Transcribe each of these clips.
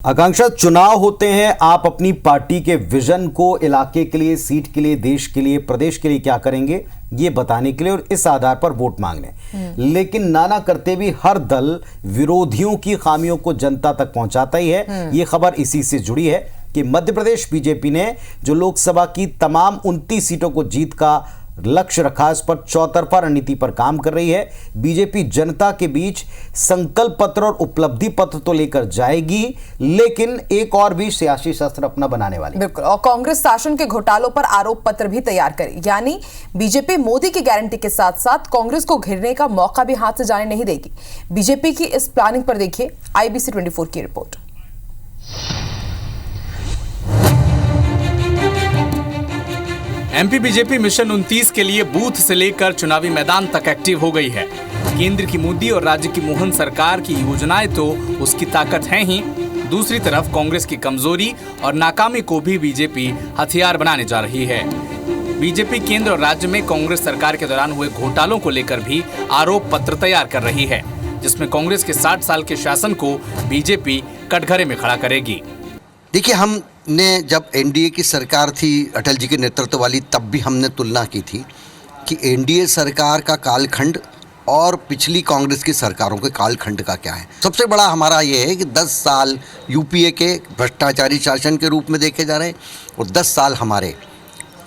आकांक्षा, चुनाव होते हैं, आप अपनी पार्टी के विजन को इलाके के लिए, सीट के लिए, देश के लिए, प्रदेश के लिए क्या करेंगे ये बताने के लिए और इस आधार पर वोट मांगने। लेकिन नाना करते भी हर दल विरोधियों की खामियों को जनता तक पहुंचाता ही है। ये खबर इसी से जुड़ी है कि मध्य प्रदेश बीजेपी ने जो लोकसभा की तमाम 29 सीटों को जीत का लक्ष्य रखा, इस पर चौतरफा रणनीति पर काम कर रही है। बीजेपी जनता के बीच संकल्प पत्र और उपलब्धि पत्र तो लेकर जाएगी, लेकिन एक और भी सियासी शस्त्र अपना बनाने वाली। बिल्कुल, और कांग्रेस शासन के घोटालों पर आरोप पत्र भी तैयार करे। यानी बीजेपी मोदी की गारंटी के साथ साथ कांग्रेस को घेरने का मौका भी हाथ से जाने नहीं देगी। बीजेपी की इस प्लानिंग पर देखिए IBC 24 की रिपोर्ट। एमपी बीजेपी मिशन 29 के लिए बूथ से लेकर चुनावी मैदान तक एक्टिव हो गई है। केंद्र की मोदी और राज्य की मोहन सरकार की योजनाएं तो उसकी ताकत हैं ही, दूसरी तरफ कांग्रेस की कमजोरी और नाकामी को भी बीजेपी हथियार बनाने जा रही है। बीजेपी केंद्र और राज्य में कांग्रेस सरकार के दौरान हुए घोटालों को लेकर भी आरोप पत्र तैयार कर रही है, जिसमें कांग्रेस के 60 साल के शासन को बीजेपी कटघरे में खड़ा करेगी। देखिए, हमने जब एनडीए की सरकार थी अटल जी के नेतृत्व वाली, तब भी हमने तुलना की थी कि एनडीए सरकार का कालखंड और पिछली कांग्रेस की सरकारों के कालखंड का क्या है। सबसे बड़ा हमारा ये है कि 10 साल यूपीए के भ्रष्टाचारी शासन के रूप में देखे जा रहे हैं और 10 साल हमारे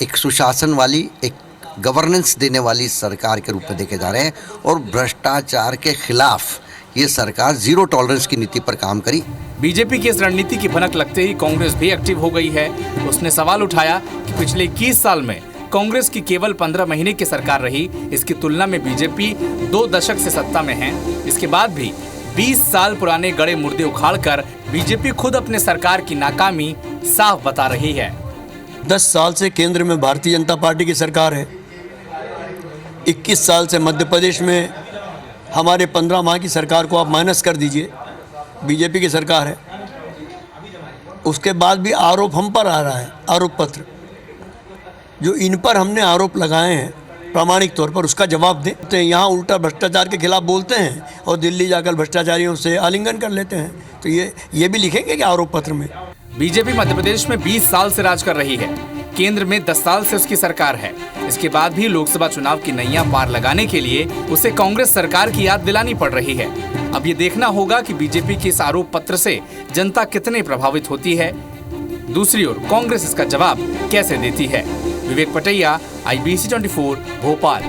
एक सुशासन वाली, एक गवर्नेंस देने वाली सरकार के रूप में देखे जा रहे हैं। और भ्रष्टाचार के खिलाफ ये सरकार जीरो टॉलरेंस की नीति पर काम करी। बीजेपी की इस रणनीति की भनक लगते ही कांग्रेस भी एक्टिव हो गई है। उसने सवाल उठाया कि पिछले 21 साल में कांग्रेस की केवल 15 महीने की सरकार रही, इसकी तुलना में बीजेपी 2 दशक से सत्ता में है। इसके बाद भी 20 साल पुराने गड़े मुर्दे उखाड़कर बीजेपी खुद अपने सरकार की नाकामी साफ बता रही है। 10 साल से केंद्र में भारतीय जनता पार्टी की सरकार है। 21 साल से मध्य प्रदेश में हमारे 15 माह की सरकार को आप माइनस कर दीजिए, बीजेपी की सरकार है। उसके बाद भी आरोप हम पर आ रहा है, आरोप पत्र जो इन पर हमने आरोप लगाए हैं प्रामाणिक तौर पर उसका जवाब दें। तो यहाँ उल्टा भ्रष्टाचार के खिलाफ बोलते हैं और दिल्ली जाकर भ्रष्टाचारियों से आलिंगन कर लेते हैं। तो ये भी लिखेंगे कि आरोप पत्र में। बीजेपी मध्य प्रदेश में 20 साल से राज कर रही है। केंद्र में 10 साल से उसकी सरकार है। इसके बाद भी लोकसभा चुनाव की नैया पार लगाने के लिए उसे कांग्रेस सरकार की याद दिलानी पड़ रही है। अब ये देखना होगा कि बीजेपी के इस आरोप पत्र से जनता कितने प्रभावित होती है, दूसरी ओर कांग्रेस इसका जवाब कैसे देती है। विवेक पटैया, IBC 24, भोपाल।